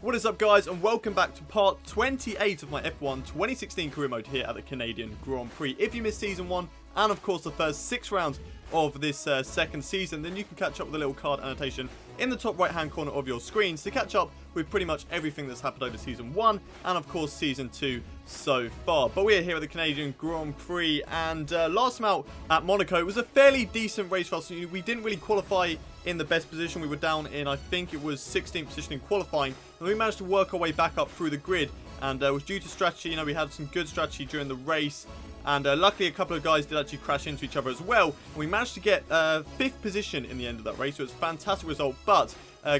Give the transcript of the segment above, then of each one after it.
What is up, guys, and welcome back to part 28 of my F1 2016 career mode here at the Canadian Grand Prix. If you missed season 1 and of course the first 6 rounds of this second season, then you can catch up with a little card annotation in the top right hand corner of your screens to catch up with pretty much everything that's happened over season 1 and of course season 2 so far. But we're here at the Canadian Grand Prix, and last time out at Monaco, it was a fairly decent race for us. We didn't really qualify in the best position. We were down in, I think it was 16th position in qualifying, and we managed to work our way back up through the grid, and it was due to strategy. You know, we had some good strategy during the race, and luckily a couple of guys did actually crash into each other as well, and we managed to get 5th position in the end of that race, so it's a fantastic result. But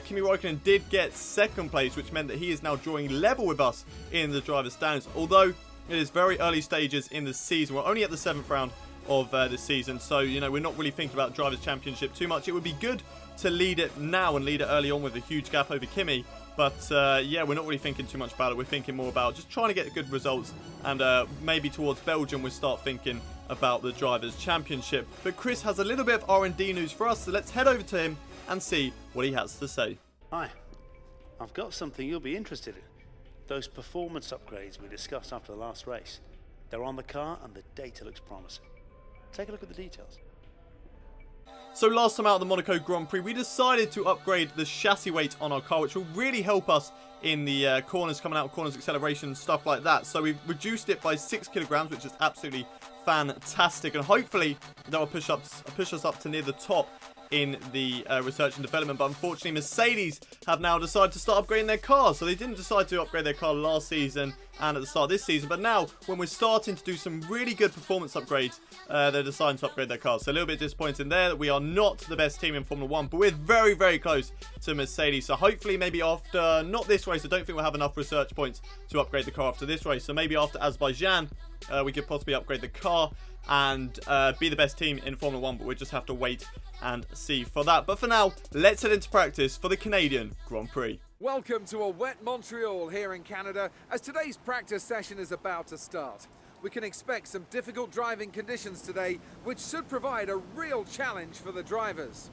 Kimi Räikkönen did get 2nd place, which meant that he is now drawing level with us in the driver's standings, although it is very early stages in the season. We're only at the 7th round of the season, so you know, we're not really thinking about drivers championship too much. It would be good to lead it now and lead it early on with a huge gap over Kimi, but yeah, we're not really thinking too much about it. We're thinking more about just trying to get good results, and maybe towards Belgium we'll start thinking about the drivers championship. But Chris has a little bit of R&D news for us, so let's head over to him and see what he has to say. Hi, I've got something you'll be interested in. Those performance upgrades we discussed after the last race. They're on the car and the data looks promising. Take a look at the details. So last time out at the Monaco Grand Prix, we decided to upgrade the chassis weight on our car, which will really help us in the corners, coming out of corners, acceleration, stuff like that. So we've reduced it by 6 kilograms, which is absolutely fantastic, and hopefully that will push us up to near the top in the research and development. But unfortunately, Mercedes have now decided to start upgrading their cars. So they didn't decide to upgrade their car last season and at the start of this season, but now when we're starting to do some really good performance upgrades, they're deciding to upgrade their cars. So a little bit disappointing there that we are not the best team in Formula 1, but we're very, very close to Mercedes. So hopefully maybe after, not this race, I don't think we'll have enough research points to upgrade the car after this race. So maybe after Azerbaijan, we could possibly upgrade the car and be the best team in Formula 1, but we'll just have to wait and see for that. But for now, let's head into practice for the Canadian Grand Prix. Welcome to a wet Montreal here in Canada, as today's practice session is about to start. We can expect some difficult driving conditions today, which should provide a real challenge for the drivers.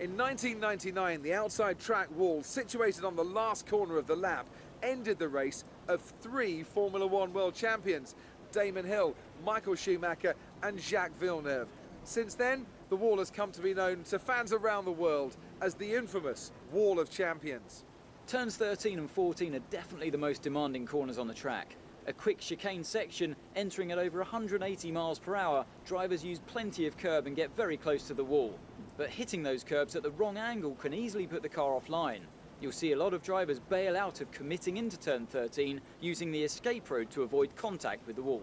In 1999, the outside track wall situated on the last corner of the lap ended the race of 3 Formula 1 world champions, Damon Hill, Michael Schumacher and Jacques Villeneuve. Since then, the wall has come to be known to fans around the world as the infamous Wall of Champions. Turns 13 and 14 are definitely the most demanding corners on the track. A quick chicane section entering at over 180 miles per hour, drivers use plenty of curb and get very close to the wall. But hitting those curbs at the wrong angle can easily put the car offline. You'll see a lot of drivers bail out of committing into turn 13 using the escape road to avoid contact with the wall.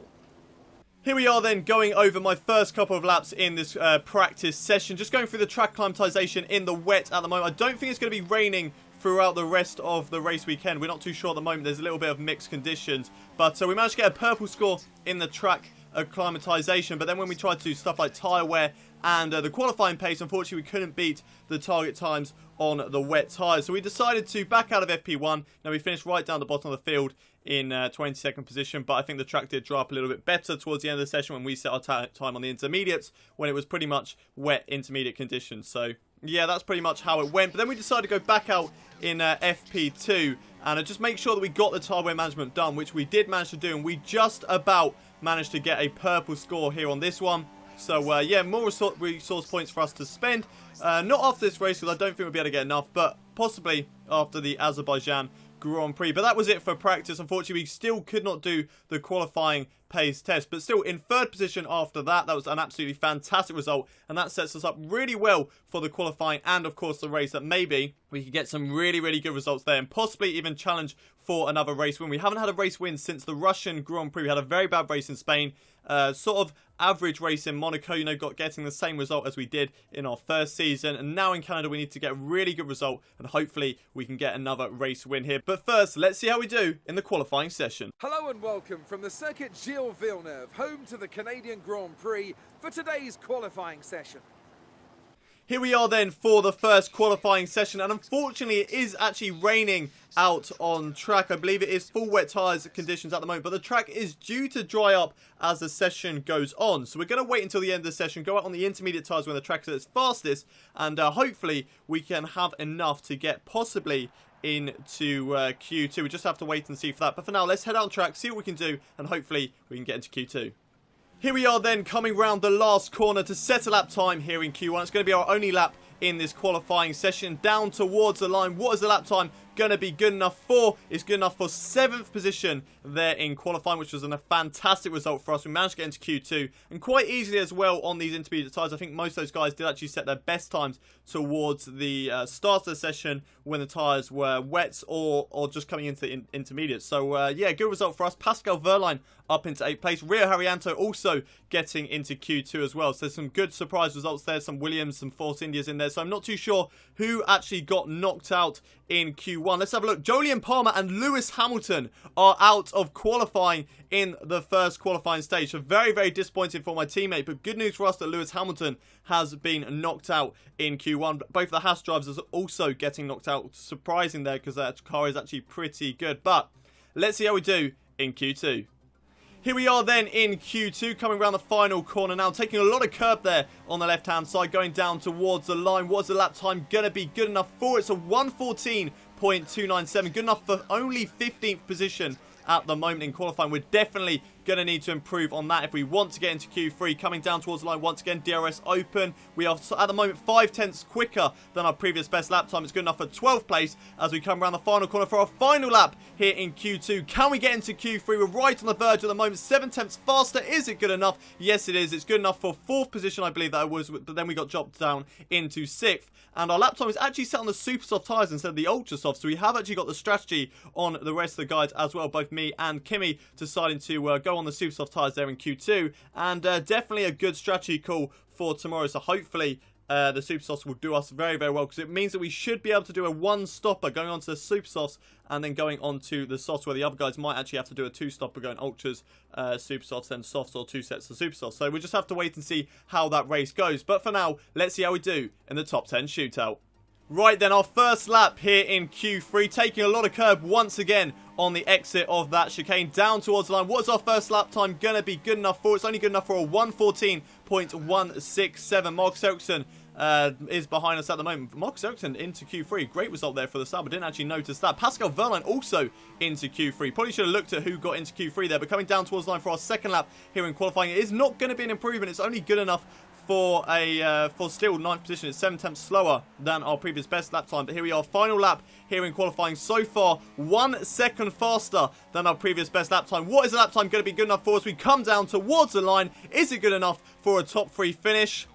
Here we are then, going over my first couple of laps in this practice session. Just going through the track acclimatization in the wet at the moment. I don't think it's going to be raining throughout the rest of the race weekend. We're not too sure at the moment. There's a little bit of mixed conditions. But we managed to get a purple score in the track acclimatization. But then when we tried to do stuff like tyre wear and the qualifying pace, unfortunately we couldn't beat the target times on the wet tyres. So we decided to back out of FP1. Now we finished right down the bottom of the field in 22nd position, but I think the track did dry up a little bit better towards the end of the session when we set our time on the intermediates, when it was pretty much wet intermediate conditions. So yeah, that's pretty much how it went. But then we decided to go back out in FP2 and just make sure that we got the tyre wear management done, which we did manage to do, and we just about managed to get a purple score here on this one. So yeah, more resource points for us to spend. Not after this race, because I don't think we'll be able to get enough, but possibly after the Azerbaijan Grand Prix. But that was it for practice. Unfortunately, we still could not do the qualifying pace test, but still in 3rd position after that. That was an absolutely fantastic result, and that sets us up really well for the qualifying and of course the race, that maybe we could get some really, really good results there and possibly even challenge for another race win. We haven't had a race win since the Russian Grand Prix. We had a very bad race in Spain, sort of average race in Monaco, you know, getting the same result as we did in our first season. And now in Canada we need to get a really good result, and hopefully we can get another race win here. But first, let's see how we do in the qualifying session. Hello and welcome from the circuit Gilles Villeneuve, home to the Canadian Grand Prix, for today's qualifying session. Here we are then for the first qualifying session, and unfortunately it is actually raining out on track. I believe it is full wet tyres conditions at the moment, but the track is due to dry up as the session goes on. So we're going to wait until the end of the session, go out on the intermediate tyres when the track is at its fastest, and hopefully we can have enough to get possibly into Q2. We just have to wait and see for that. But for now, let's head out on track, see what we can do, and hopefully we can get into Q2. Here we are then coming round the last corner to set a lap time here in Q1. It's going to be our only lap in this qualifying session. Down towards the line. What is the lap time going to be good enough for? It's good enough for 7th position there in qualifying, which was a fantastic result for us. We managed to get into Q2 and quite easily as well on these intermediate tyres. I think most of those guys did actually set their best times towards the start of the session when the tyres were wet or just coming into the intermediate. So yeah, good result for us. Pascal Wehrlein up into 8th place. Rio Haryanto also getting into Q2 as well. So some good surprise results there. Some Williams, some Force Indias in there. So I'm not too sure who actually got knocked out in Q1. Let's have a look. Jolyon Palmer and Lewis Hamilton are out of qualifying in the first qualifying stage. So very, very disappointing for my teammate. But good news for us that Lewis Hamilton has been knocked out in Q1. Both the Haas drivers are also getting knocked out. Surprising there because that car is actually pretty good. But let's see how we do in Q2. Here we are then in Q2, coming around the final corner now, taking a lot of curb there on the left-hand side, going down towards the line. What's the lap time going to be good enough for? It's a 1:14.297, good enough for only 15th position at the moment in qualifying. We're definitely going to need to improve on that if we want to get into Q3. Coming down towards the line once again, DRS open. We are at the moment 5 tenths quicker than our previous best lap time. It's good enough for 12th place as we come around the final corner for our final lap here in Q2. Can we get into Q3? We're right on the verge at the moment. 7 tenths faster. Is it good enough? Yes, it is. It's good enough for 4th position, I believe that it was, but then we got dropped down into 6th. And our lap time is actually set on the super soft tyres instead of the ultra soft. So we have actually got the strategy on the rest of the guys as well. Both me and Kimi deciding to go on the super soft tyres there in Q2. And definitely a good strategy call for tomorrow. So hopefully the super softs will do us very, very well. Because it means that we should be able to do a 1-stopper going on to the super softs. And then going on to the softs where the other guys might actually have to do a 2-stopper going ultras, super softs, then softs, or 2 sets of super softs. So we'll just have to wait and see how that race goes. But for now, let's see how we do in the top 10 shootout. Right then, our first lap here in Q3, taking a lot of curb once again on the exit of that chicane down towards the line. What is our first lap time going to be good enough for? It's only good enough for a 1:14.167. Marcus Ericsson is behind us at the moment. Marcus Ericsson into Q3. Great result there for the sub. I didn't actually notice that. Pascal Wehrlein also into Q3. Probably should have looked at who got into Q3 there. But coming down towards the line for our second lap here in qualifying, it is not going to be an improvement. It's only good enough for a still 9th position. It's 7 tenths slower than our previous best lap time. But here we are, final lap here in qualifying. So far, 1 second faster than our previous best lap time. What is the lap time going to be good enough for us? We come down towards the line. Is it good enough for a top 3 finish?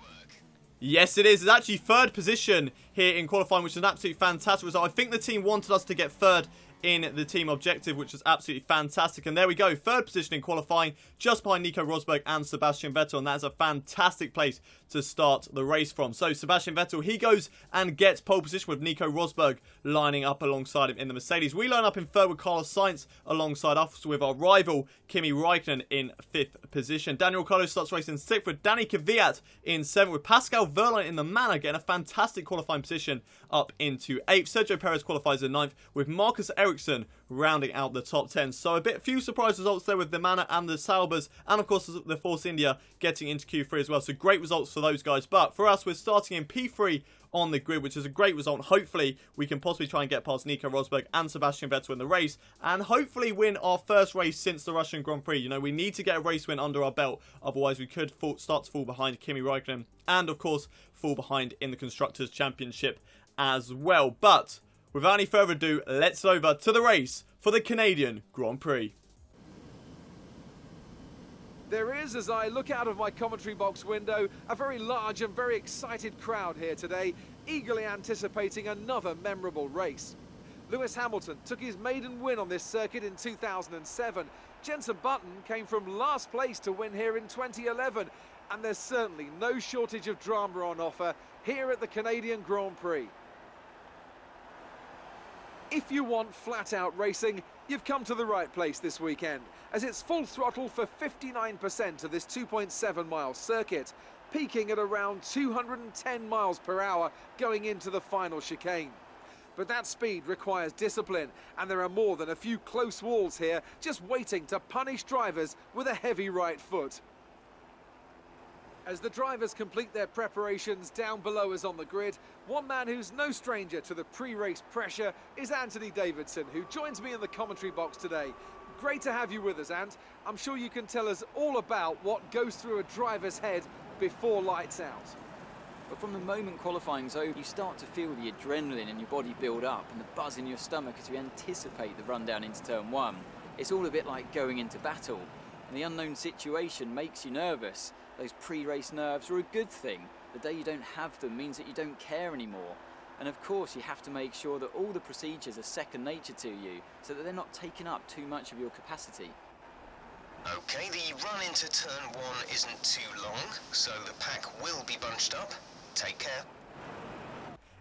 Yes, it is. It's actually 3rd position here in qualifying, which is an absolutely fantastic result. I think the team wanted us to get 3rd in the team objective, which is absolutely fantastic. And there we go, 3rd position in qualifying, just behind Nico Rosberg and Sebastian Vettel. And that is a fantastic place to start the race from. So Sebastian Vettel, he goes and gets pole position with Nico Rosberg lining up alongside him in the Mercedes. We line up in 3rd with Carlos Sainz alongside us with our rival Kimi Räikkönen in 5th position. Daniel Ricciardo starts racing 6th with Danny Kvyat in 7th with Pascal Wehrlein in the manor getting a fantastic qualifying position up into 8th. Sergio Perez qualifies in 9th with Marcus Ericsson rounding out the top 10. So a few surprise results there with the Manor and the Saubers, and of course the Force India getting into Q3 as well. So great results for those guys. But for us, we're starting in P3 on the grid, which is a great result. Hopefully we can possibly try and get past Nico Rosberg and Sebastian Vettel in the race, and hopefully win our first race since the Russian Grand Prix. You know, we need to get a race win under our belt, otherwise we could start to fall behind Kimi Räikkönen, and of course fall behind in the Constructors' Championship as well. But without any further ado, let's over to the race for the Canadian Grand Prix. There is, as I look out of my commentary box window, a very large and very excited crowd here today, eagerly anticipating another memorable race. Lewis Hamilton took his maiden win on this circuit in 2007. Jenson Button came from last place to win here in 2011. And there's certainly no shortage of drama on offer here at the Canadian Grand Prix. If you want flat-out racing, you've come to the right place this weekend, as it's full throttle for 59% of this 2.7-mile circuit. peaking at around 210 miles per hour going into the final chicane. But that speed requires discipline, and there are more than a few close walls here just waiting to punish drivers with a heavy right foot. As the drivers complete their preparations down below us on the grid, one man who's no stranger to the pre-race pressure is Anthony Davidson, who joins me in the commentary box today. Great to have you with us, Ant. I'm sure you can tell us all about what goes through a driver's head before lights out. But from the moment qualifying's over, you start to feel the adrenaline in your body build up and the buzz in your stomach as you anticipate the run down into turn one. It's all a bit like going into battle, and the unknown situation makes you nervous. Those pre-race nerves are a good thing. The day you don't have them means that you don't care anymore. And of course you have to make sure that all the procedures are second nature to you, so that they're not taking up too much of your capacity. Okay, the run into turn one isn't too long, so the pack will be bunched up. Take care.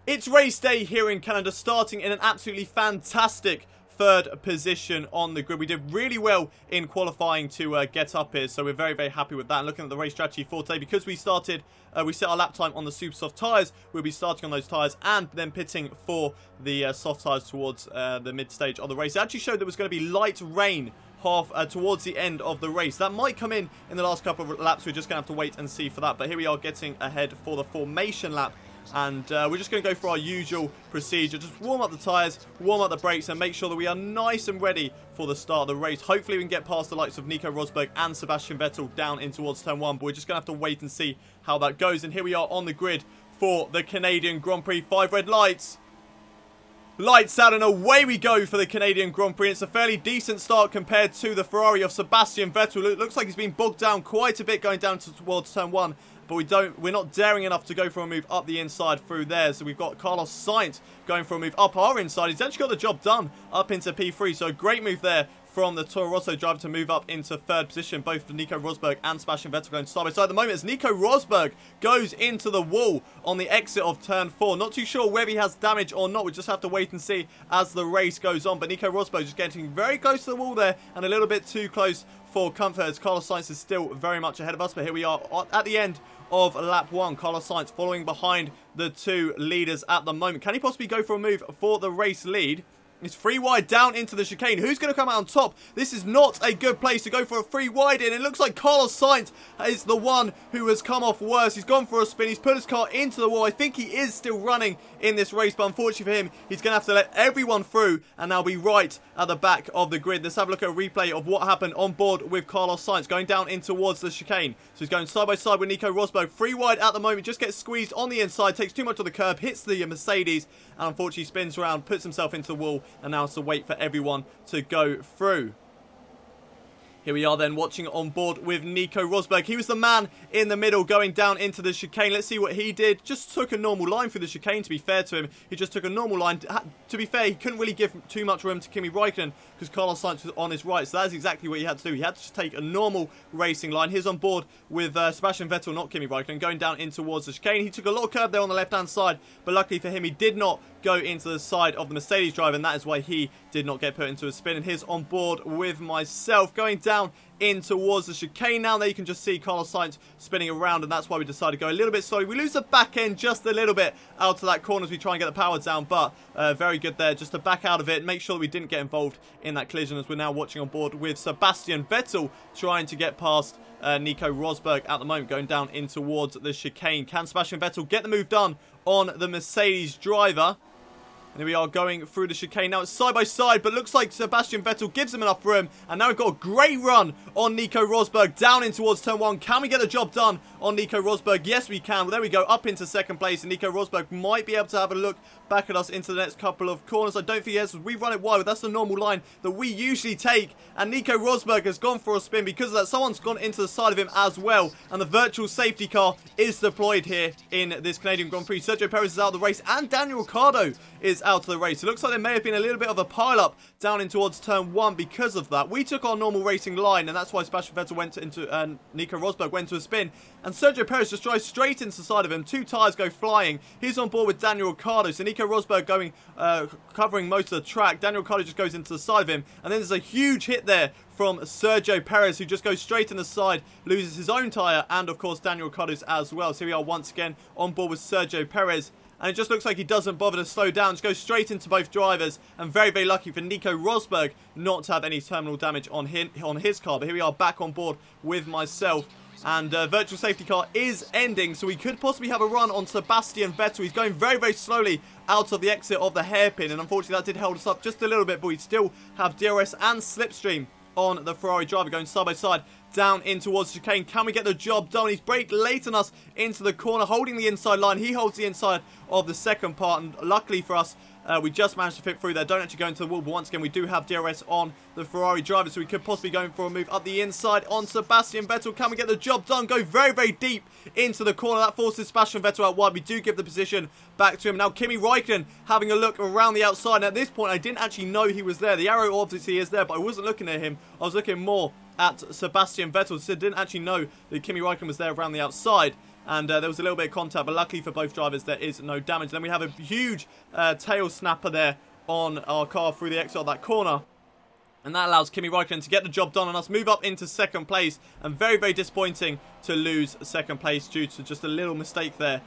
It's race day here in Canada, starting in an absolutely fantastic third position on the grid. We did really well in qualifying to get up here, so we're very, very happy with that. And looking at the race strategy for today, because we set our lap time on the super soft tyres, we'll be starting on those tyres and then pitting for the soft tyres towards the mid stage of the race. It actually showed there was going to be light rain towards the end of the race. That might come in the last couple of laps. We're just going to have to wait and see for that. But here we are getting ahead for the formation lap. And we're just going to go for our usual procedure. Just warm up the tyres, warm up the brakes, and make sure that we are nice and ready for the start of the race. Hopefully we can get past the likes of Nico Rosberg and Sebastian Vettel down in towards turn one. But we're just going to have to wait and see how that goes. And here we are on the grid for the Canadian Grand Prix. 5 red lights. Lights out, and away we go for the Canadian Grand Prix. It's a fairly decent start compared to the Ferrari of Sebastian Vettel. It looks like he's been bogged down quite a bit going down towards turn one. But we're not daring enough to go for a move up the inside through there. So we've got Carlos Sainz going for a move up our inside. He's actually got the job done up into P3. So a great move there from the Toro Rosso driver to move up into third position. Both for Nico Rosberg and Sebastian Vettel going side by side at the moment as Nico Rosberg goes into the wall on the exit of turn 4. Not too sure whether he has damage or not. We just have to wait and see as the race goes on. But Nico Rosberg just getting very close to the wall there and a little bit too close for comfort as Carlos Sainz is still very much ahead of us. But here we are at the end of lap 1. Carlos Sainz following behind the 2 leaders at the moment. Can he possibly go for a move for the race lead? It's 3 wide down into the chicane. Who's going to come out on top? This is not a good place to go for a 3 wide in. It looks like Carlos Sainz is the one who has come off worse. He's gone for a spin. He's put his car into the wall. I think he is still running in this race, but unfortunately for him, he's going to have to let everyone through and now be right at the back of the grid. Let's have a look at a replay of what happened on board with Carlos Sainz going down in towards the chicane. So he's going side by side with Nico Rosberg. 3 wide at the moment. Just gets squeezed on the inside. Takes too much of the curb. Hits the Mercedes. And unfortunately spins around. Puts himself into the wall. And now has to wait for everyone to go through. Here we are then watching on board with Nico Rosberg. He was the man in the middle going down into the chicane. Let's see what he did. Just took a normal line through the chicane, to be fair to him. He just took a normal line. To be fair, he couldn't really give too much room to Kimi Raikkonen because Carlos Sainz was on his right. So that is exactly what he had to do. He had to just take a normal racing line. He's on board with Sebastian Vettel, not Kimi Raikkonen, going down in towards the chicane. He took a lot of curb there on the left-hand side, but luckily for him, he did not go into the side of the Mercedes driver, and that is why he did not get put into a spin. And here's on board with myself going down in towards the chicane. Now there you can just see Carlos Sainz spinning around, and that's why we decided to go a little bit slowly. We lose the back end just a little bit out to that corner as we try and get the power down, but very good there just to back out of it, make sure that we didn't get involved in that collision as we're now watching on board with Sebastian Vettel trying to get past Nico Rosberg at the moment, going down in towards the chicane. Can Sebastian Vettel get the move done on the Mercedes driver? And here we are going through the chicane. Now it's side by side, but looks like Sebastian Vettel gives him enough room. And now we've got a great run on Nico Rosberg down in towards turn 1. Can we get the job done on Nico Rosberg? Yes, we can. Well, there we go, up into second place. And Nico Rosberg might be able to have a look back at us into the next couple of corners. I don't think he has. We run it wide, but that's the normal line that we usually take. And Nico Rosberg has gone for a spin because of that. Someone's gone into the side of him as well. And the virtual safety car is deployed here in this Canadian Grand Prix. Sergio Perez is out of the race, and Daniel Ricciardo is is out of the race. It looks like there may have been a little bit of a pile-up down in towards turn 1 because of that. We took our normal racing line, and that's why Sebastian Vettel went into, Nico Rosberg went to a spin, and Sergio Perez just drives straight into the side of him. 2 tyres go flying. He's on board with Daniel Ricciardo, so Nico Rosberg going, covering most of the track. Daniel Ricciardo just goes into the side of him, and then there's a huge hit there from Sergio Perez, who just goes straight in the side, loses his own tyre, and of course Daniel Ricciardo's as well. So here we are once again on board with Sergio Perez. And it just looks like he doesn't bother to slow down. Just goes straight into both drivers. And very, very lucky for Nico Rosberg not to have any terminal damage on his car. But here we are back on board with myself. And virtual safety car is ending. So we could possibly have a run on Sebastian Vettel. He's going very, very slowly out of the exit of the hairpin. And unfortunately that did hold us up just a little bit. But we still have DRS and slipstream on the Ferrari driver going side by side down in towards the chicane. Can we get the job done? He's braked late on us into the corner, holding the inside line. He holds the inside of the second part, and luckily for us, we just managed to fit through there. Don't actually go into the wall, but once again, we do have DRS on the Ferrari driver, so we could possibly go for a move up the inside on Sebastian Vettel. Can we get the job done? Go very, very deep into the corner. That forces Sebastian Vettel out wide. We do give the position back to him. Now, Kimi Räikkönen having a look around the outside. And at this point, I didn't actually know he was there. The arrow obviously is there, but I wasn't looking at him. I was looking more at Sebastian Vettel, so I didn't actually know that Kimi Räikkönen was there around the outside. And there was a little bit of contact, but luckily for both drivers, there is no damage. Then we have a huge tail snapper there on our car through the exit of that corner. And that allows Kimi Räikkönen to get the job done on us, move up into second place. And very, very disappointing to lose second place due to just a little mistake there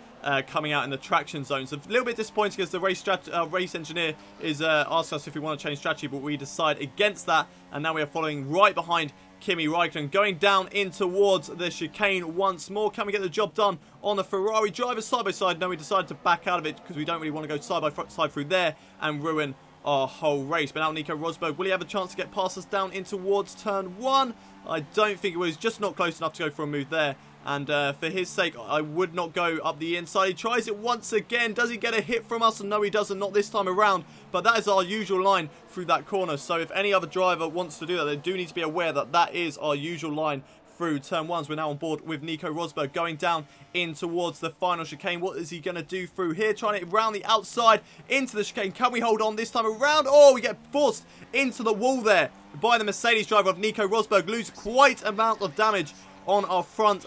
coming out in the traction zone. So a little bit disappointing as the race engineer is asking us if we want to change strategy, but we decide against that. And now we are following right behind Kimi Räikkönen, going down in towards the chicane once more. Can we get the job done on the Ferrari driver side by side? No, we decided to back out of it because we don't really want to go side by side through there and ruin our whole race. But now Nico Rosberg, will he have a chance to get past us down in towards turn 1? I don't think he was. Just not close enough to go for a move there. And for his sake, I would not go up the inside. He tries it once again. Does he get a hit from us? No, he doesn't. Not this time around. But that is our usual line through that corner. So if any other driver wants to do that, they do need to be aware that that is our usual line through turn 1s. We're now on board with Nico Rosberg going down in towards the final chicane. What is he going to do through here? Trying to round the outside into the chicane. Can we hold on this time around? Oh, we get forced into the wall there by the Mercedes driver of Nico Rosberg. Lose quite an amount of damage on our front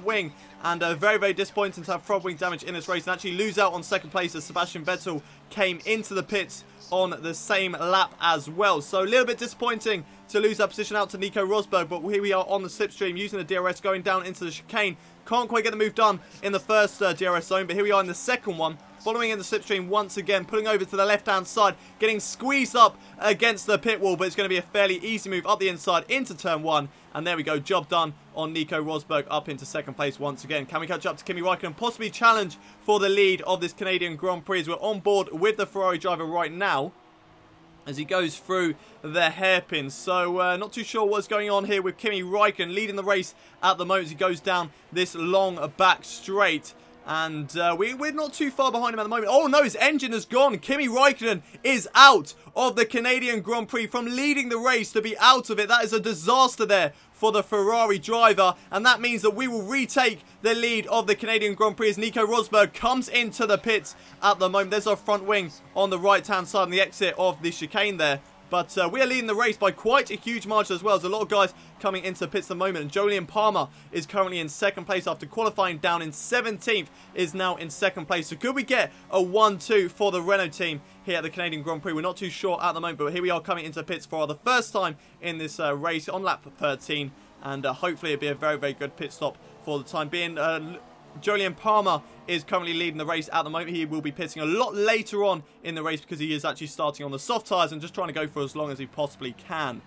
wing, and very, very disappointing to have front wing damage in this race and actually lose out on second place as Sebastian Vettel came into the pits on the same lap as well. So a little bit disappointing to lose that position out to Nico Rosberg, but here we are on the slipstream using the DRS going down into the chicane. Can't quite get the move done in the first DRS zone, but here we are in the second one. Following in the slipstream once again, pulling over to the left-hand side, getting squeezed up against the pit wall, but it's going to be a fairly easy move up the inside into turn 1. And there we go, job done on Nico Rosberg up into second place once again. Can we catch up to Kimi Räikkönen and possibly challenge for the lead of this Canadian Grand Prix as we're on board with the Ferrari driver right now as he goes through the hairpin. So not too sure what's going on here with Kimi Räikkönen leading the race at the moment as he goes down this long back straight. And we're not too far behind him at the moment. Oh no, his engine has gone. Kimi Räikkönen is out of the Canadian Grand Prix. From leading the race to be out of it, that is a disaster there for the Ferrari driver. And that means that we will retake the lead of the Canadian Grand Prix as Nico Rosberg comes into the pits at the moment. There's our front wing on the right-hand side on the exit of the chicane there. But we are leading the race by quite a huge margin as well. There's a lot of guys coming into the pits at the moment. And Jolyon Palmer is currently in second place after qualifying down in 17th. Is now in second place. So could we get a 1-2 for the Renault team here at the Canadian Grand Prix? We're not too sure at the moment. But here we are coming into the pits for the first time in this race on lap 13. And hopefully it'll be a very, very good pit stop for the time being. Jolyon Palmer is currently leading the race at the moment. He will be pitting a lot later on in the race because he is actually starting on the soft tyres and just trying to go for as long as he possibly can.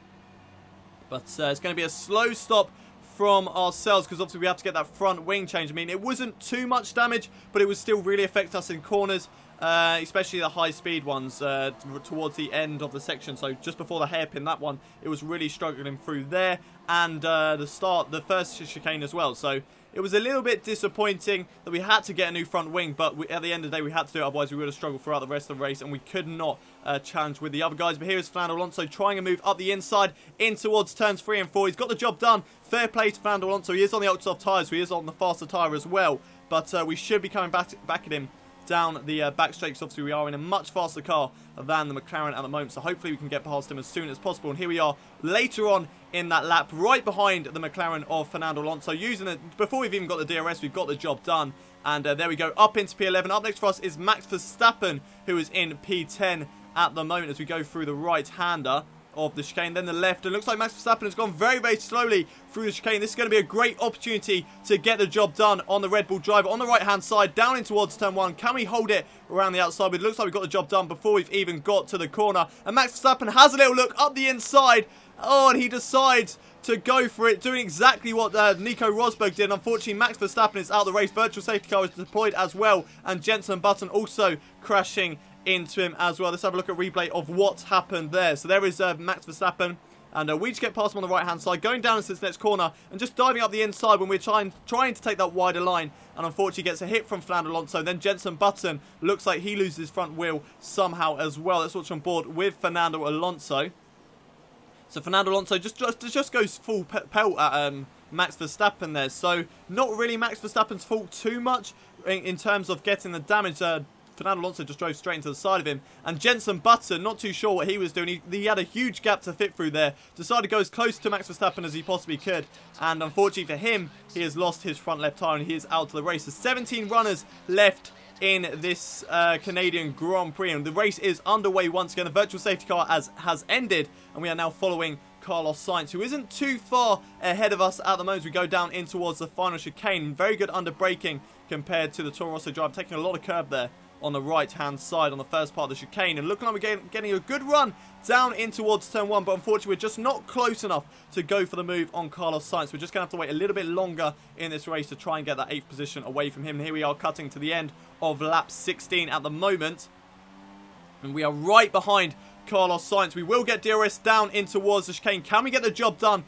But it's going to be a slow stop from ourselves because obviously we have to get that front wing change. I mean, it wasn't too much damage, but it would still really affect us in corners. Especially the high speed ones towards the end of the section. So just before the hairpin, that one, it was really struggling through there. And the first chicane as well. So it was a little bit disappointing that we had to get a new front wing, but at the end of the day, we had to do it. Otherwise, we would have struggled throughout the rest of the race, and we could not challenge with the other guys. But here is Fernando Alonso trying to move up the inside in towards turns 3 and 4. He's got the job done. Fair play to Fernando Alonso. He is on the ultra soft tyres, so he is on the faster tyre as well. But we should be coming back at him down the back straight, because obviously we are in a much faster car than the McLaren at the moment, so hopefully we can get past him as soon as possible. And here we are later on in that lap, right behind the McLaren of Fernando Alonso, using it before we've even got the DRS. We've got the job done, and there we go, up into P11. Up next for us is Max Verstappen, who is in P10 at the moment as we go through the right-hander of the chicane, then the left. It looks like Max Verstappen has gone very, very slowly through the chicane. This is going to be a great opportunity to get the job done on the Red Bull driver on the right-hand side, down in towards turn 1. Can we hold it around the outside? But it looks like we've got the job done before we've even got to the corner. And Max Verstappen has a little look up the inside. Oh, and he decides to go for it, doing exactly what Nico Rosberg did. Unfortunately, Max Verstappen is out of the race. Virtual safety car is deployed as well, and Jenson Button also crashing into him as well. Let's have a look at replay of what happened there. So there is Max Verstappen, and we just get past him on the right hand side, going down into this next corner and just diving up the inside when we're trying to take that wider line, and unfortunately gets a hit from Fernando Alonso. Then Jenson Button looks like he loses his front wheel somehow as well. Let's watch on board with Fernando Alonso. So Fernando Alonso just goes full pelt at Max Verstappen there. So not really Max Verstappen's fault too much in terms of getting the damage. Fernando Alonso just drove straight into the side of him. And Jenson Button, not too sure what he was doing. He had a huge gap to fit through there. Decided to go as close to Max Verstappen as he possibly could. And unfortunately for him, he has lost his front left tyre and he is out of the race. There's 17 runners left in this Canadian Grand Prix. And the race is underway once again. The virtual safety car has ended. And we are now following Carlos Sainz, who isn't too far ahead of us at the moment as we go down in towards the final chicane. Very good under braking compared to the Toro Rosso driver, taking a lot of curb there on the right-hand side on the first part of the chicane. And looking like we're getting a good run down in towards turn 1, but unfortunately we're just not close enough to go for the move on Carlos Sainz. We're just going to have to wait a little bit longer in this race to try and get that 8th position away from him. And here we are cutting to the end of lap 16 at the moment. And we are right behind Carlos Sainz. We will get DRS down in towards the chicane. Can we get the job done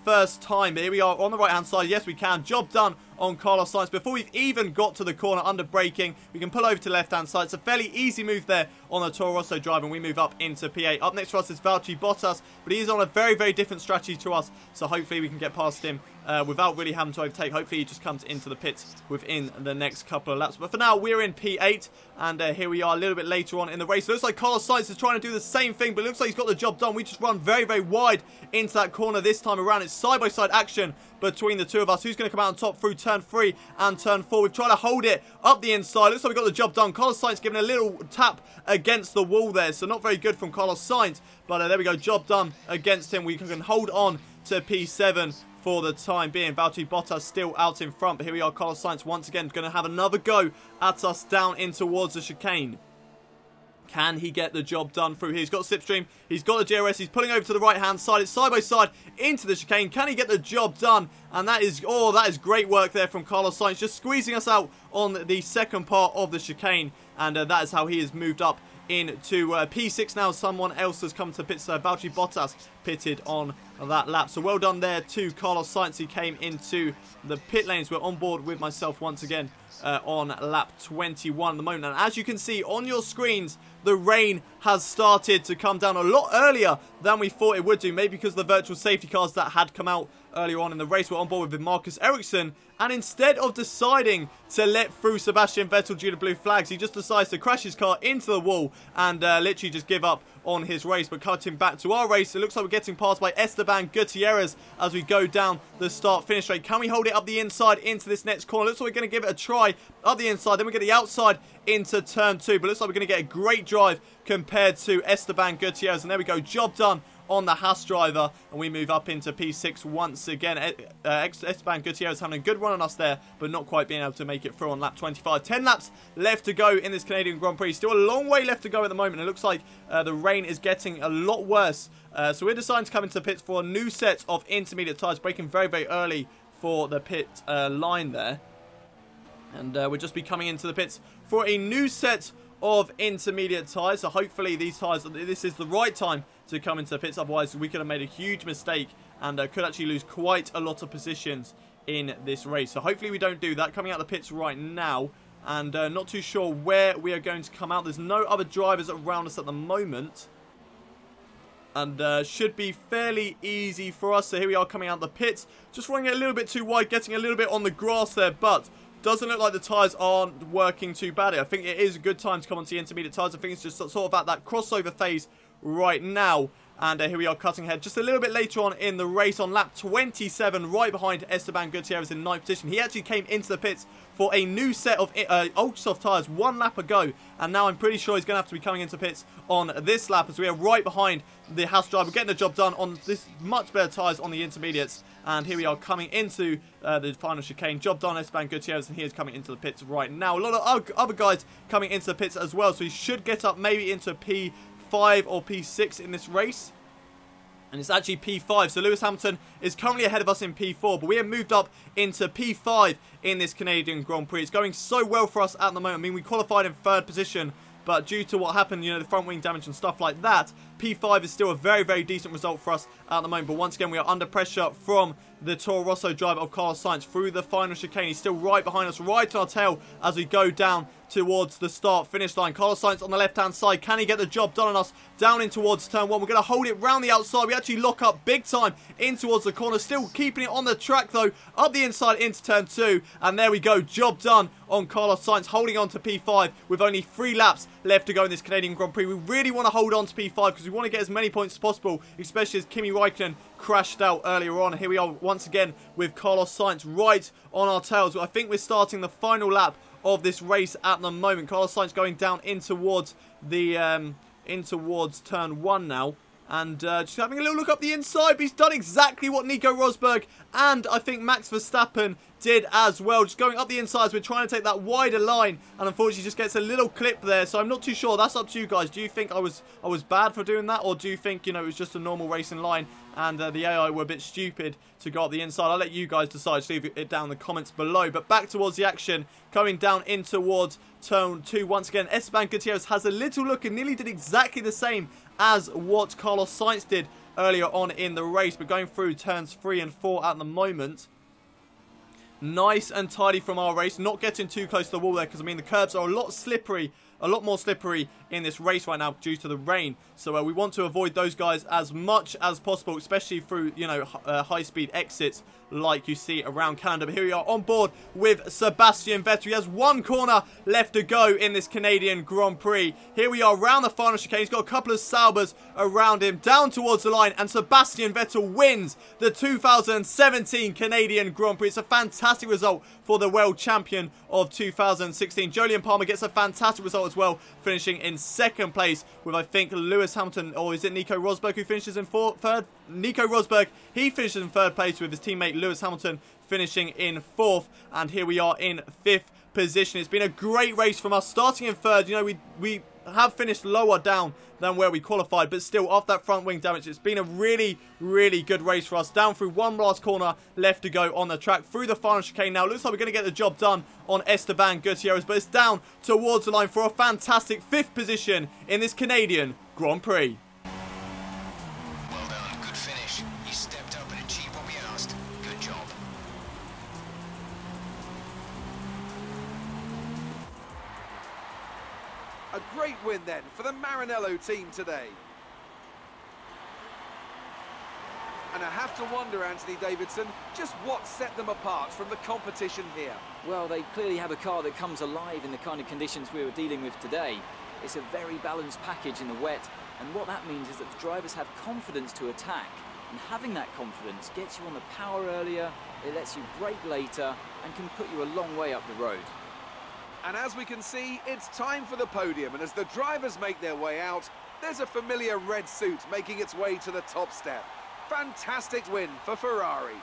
first time? Here we are on the right hand side. Yes, we can. Job done on Carlos Sainz before we've even got to the corner under braking. We can pull over to the left hand side. It's a fairly easy move there on the Toro Rosso drive, and we move up into P8. Up next for us is Valtteri Bottas, but he is on a very, very different strategy to us, so hopefully we can get past him without really having to overtake. Hopefully he just comes into the pits within the next couple of laps. But for now, we're in P8, and here we are a little bit later on in the race. It looks like Carlos Sainz is trying to do the same thing, but it looks like he's got the job done. We just run very, very wide into that corner this time around. It's side-by-side action between the two of us. Who's going to come out on top through turn 3 and turn 4? We've tried to hold it up the inside. Looks like we got the job done. Carlos Sainz giving a little tap against the wall there, so not very good from Carlos Sainz, but there we go, job done against him. We can hold on to P7 for the time being. Valtteri Bottas still out in front, but here we are. Carlos Sainz once again going to have another go at us down in towards the chicane. Can he get the job done through here? He's got slipstream, he's got the DRS, he's pulling over to the right hand side. It's side by side into the chicane. Can he get the job done? And that is great work there from Carlos Sainz, just squeezing us out on the second part of the chicane. And that is how he has moved up into P6 now. Someone else has come to pits. Valtteri Bottas pitted on that lap. So well done there to Carlos Sainz. He came into the pit lanes. We're on board with myself once again on lap 21 at the moment. And as you can see on your screens, the rain has started to come down a lot earlier than we thought it would do. Maybe because of the virtual safety cars that had come out earlier on in the race. We're on board with Marcus Ericsson, and instead of deciding to let through Sebastian Vettel due to blue flags, he just decides to crash his car into the wall and literally just give up on his race. But cutting back to our race, it looks like we're getting passed by Esteban Gutierrez as we go down the start-finish straight. Can we hold it up the inside into this next corner? Looks like we're going to give it a try up the inside, then we get the outside into turn 2, but looks like we're going to get a great drive compared to Esteban Gutierrez. And there we go, job done on the Haas driver, and we move up into P6 once again. Esteban Gutierrez having a good run on us there, but not quite being able to make it through on lap 25. 10 laps left to go in this Canadian Grand Prix. Still a long way left to go at the moment. It looks like the rain is getting a lot worse. So we're deciding to come into the pits for a new set of intermediate tyres, braking very, very early for the pit line there. And we'll just be coming into the pits for a new set of intermediate tyres. So hopefully these tyres, this is the right time to come into the pits. Otherwise we could have made a huge mistake and could actually lose quite a lot of positions in this race. So hopefully we don't do that. Coming out of the pits right now, and not too sure where we are going to come out. There's no other drivers around us at the moment, and should be fairly easy for us. So here we are coming out the pits, just running it a little bit too wide, getting a little bit on the grass there, but doesn't look like the tyres aren't working too badly. I think it is a good time to come onto the intermediate tyres. I think it's just sort of at that crossover phase right now. And here we are cutting ahead just a little bit later on in the race on lap 27, right behind Esteban Gutierrez in 9th position. He actually came into the pits for a new set of ultra soft tyres 1 lap ago, and now I'm pretty sure he's going to have to be coming into pits on this lap, as we are right behind the Haas driver, getting the job done on this much better tyres on the intermediates. And here we are coming into the final chicane. Job done, Esteban Gutierrez, and he is coming into the pits right now. A lot of other guys coming into the pits as well, so he should get up maybe into P5 or P6 in this race. And it's actually P5, so Lewis Hamilton is currently ahead of us in P4, but we have moved up into P5 in this Canadian Grand Prix. It's going so well for us at the moment. I mean, we qualified in 3rd position, but due to what happened, you know, the front wing damage and stuff like that, P5 is still a very, very decent result for us at the moment. But once again, we are under pressure from the Toro Rosso driver of Carlos Sainz through the final chicane. He's still right behind us, right on our tail as we go down towards the start-finish line. Carlos Sainz on the left-hand side. Can he get the job done on us? Down in towards turn 1. We're going to hold it round the outside. We actually lock up big time in towards the corner. Still keeping it on the track, though. Up the inside into turn 2. And there we go. Job done on Carlos Sainz. Holding on to P5 with only 3 laps left to go in this Canadian Grand Prix. We really want to hold on to P5 because we want to get as many points as possible, especially as Kimi Räikkönen crashed out earlier on. Here we are once again with Carlos Sainz right on our tails. I think we're starting the final lap of this race at the moment. Carlos Sainz going down in towards the turn 1 now, and just having a little look up the inside. But he's done exactly what Nico Rosberg and I think Max Verstappen did as well. Just going up the inside as we're trying to take that wider line, and unfortunately just gets a little clip there. So I'm not too sure. That's up to you guys. Do you think I was bad for doing that, or do you think, you know, it was just a normal racing line and the AI were a bit stupid to go up the inside? I'll let you guys decide. Just leave it down in the comments below. But back towards the action, coming down in towards turn 2 once again. Esteban Gutierrez has a little look and nearly did exactly the same as what Carlos Sainz did earlier on in the race, but going through turns 3 and 4 at the moment. Nice and tidy from our race, not getting too close to the wall there, because I mean the curbs are a lot more slippery in this race right now due to the rain. So we want to avoid those guys as much as possible, especially through, you know, high-speed exits like you see around Canada. But here we are on board with Sebastian Vettel. He has 1 corner left to go in this Canadian Grand Prix. Here we are around the final chicane. He's got a couple of Saubers around him, down towards the line, and Sebastian Vettel wins the 2017 Canadian Grand Prix. It's a fantastic result for the world champion of 2016. Jolyon Palmer gets a fantastic result as well, finishing in 2nd place with, I think, Lewis Hamilton, or is it Nico Rosberg who finishes in 3rd? Nico Rosberg, he finishes in 3rd place with his teammate Lewis Hamilton finishing in 4th, and here we are in 5th position. It's been a great race from us, starting in 3rd. You know, we have finished lower down than where we qualified, but still, after that front wing damage, it's been a really, really good race for us. Down through 1 last corner left to go on the track, through the final chicane now. Looks like we're going to get the job done on Esteban Gutierrez, but it's down towards the line for a fantastic 5th position in this Canadian Grand Prix. Well done, good finish. You stepped up and achieved what we asked. Good job. A great win then for the Maranello team today. And I have to wonder, Anthony Davidson, just what set them apart from the competition here. Well, they clearly have a car that comes alive in the kind of conditions we were dealing with today. It's a very balanced package in the wet, and what that means is that the drivers have confidence to attack, and having that confidence gets you on the power earlier, it lets you brake later, and can put you a long way up the road. And as we can see, it's time for the podium, and as the drivers make their way out, there's a familiar red suit making its way to the top step. Fantastic win for Ferrari.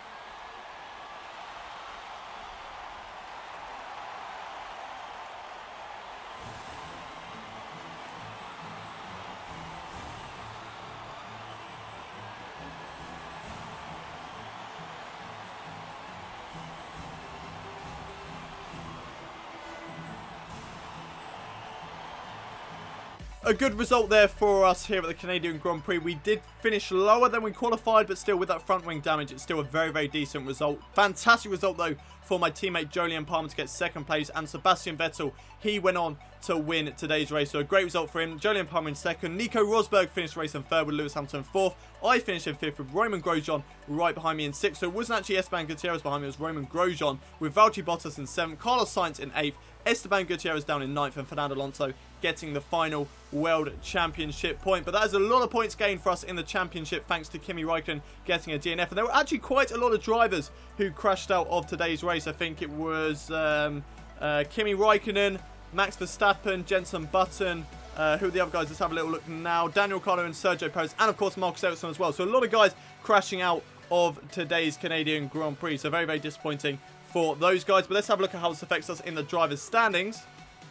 a good result there for us here at the Canadian Grand Prix. We did finish lower than we qualified, but still with that front wing damage, it's still a very, very decent result. Fantastic result, though, for my teammate Jolyon Palmer to get second place, and Sebastian Vettel, he went on to win today's race. So a great result for him. Jolyon Palmer in second. Nico Rosberg finished the race in third with Lewis Hamilton fourth. I finished in fifth with Romain Grosjean right behind me in sixth. So it wasn't actually Esteban Gutierrez behind me, it was Romain Grosjean with Valtteri Bottas in seventh, Carlos Sainz in eighth, Esteban Gutierrez down in ninth, and Fernando Alonso getting the final World Championship point. But that is a lot of points gained for us in the championship thanks to Kimi Raikkonen getting a DNF. And there were actually quite a lot of drivers who crashed out of today's race. I think it was Kimi Raikkonen, Max Verstappen, Jenson Button, who are the other guys? Let's have a little look now. Daniel Ricciardo and Sergio Perez, and of course Marcus Ericsson as well. So a lot of guys crashing out of today's Canadian Grand Prix. So very, very disappointing for those guys. But let's have a look at how this affects us in the drivers' standings.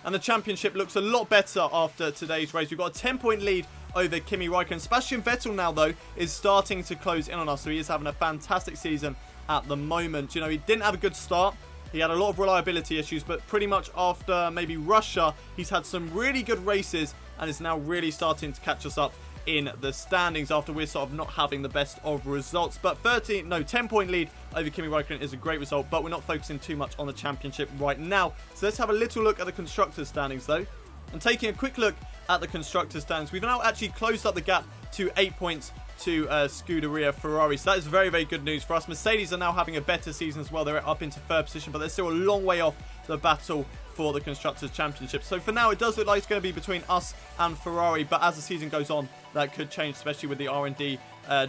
And the championship looks a lot better after today's race. We've got a 10-point lead over Kimi Raikkonen. Sebastian Vettel now, though, is starting to close in on us. So he is having a fantastic season at the moment. You know, he didn't have a good start. He had a lot of reliability issues, but pretty much after maybe Russia, he's had some really good races and is now really starting to catch us up in the standings after we're sort of not having the best of results. But 10-point lead over Kimi Raikkonen is a great result, but we're not focusing too much on the championship right now. So let's have a little look at the constructors' standings, though. And taking a quick look at the constructors' standings, we've now actually closed up the gap to 8 points to Scuderia Ferrari. So that is very, very good news for us. Mercedes are now having a better season as well. They're up into third position, but they're still a long way off the battle for the Constructors' Championship. So for now, it does look like it's going to be between us and Ferrari, but as the season goes on, that could change, especially with the R&D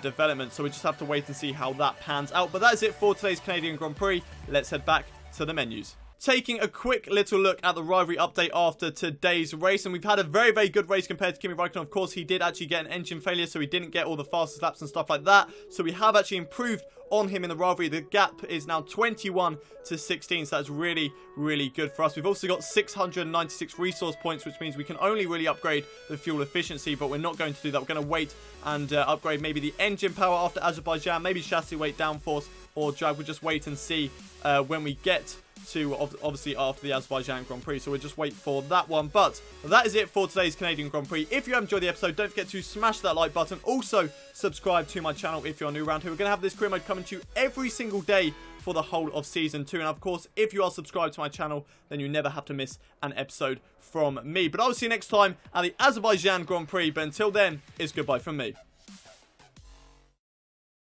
development. So we just have to wait and see how that pans out. But that is it for today's Canadian Grand Prix. Let's head back to the menus. Taking a quick little look at the rivalry update after today's race, and we've had a very, very good race compared to Kimi Raikkonen. Of course, he did actually get an engine failure, so he didn't get all the fastest laps and stuff like that. So we have actually improved on him in the rivalry. The gap is now 21 to 16, so that's really, really good for us. We've also got 696 resource points, which means we can only really upgrade the fuel efficiency, but we're not going to do that. We're going to wait and upgrade maybe the engine power after Azerbaijan, maybe chassis weight, downforce, or drag. We'll just wait and see when we get to obviously after the Azerbaijan Grand Prix, so we'll just wait for that one. But that is it for today's Canadian Grand Prix. If you have enjoyed the episode, don't forget to smash that like button. Also subscribe to my channel if you're new around here. We're going to have this career mode coming to you every single day for the whole of season 2, and of course if you are subscribed to my channel, then you never have to miss an episode from me. But I'll see you next time at the Azerbaijan Grand Prix, but until then, it's goodbye from me.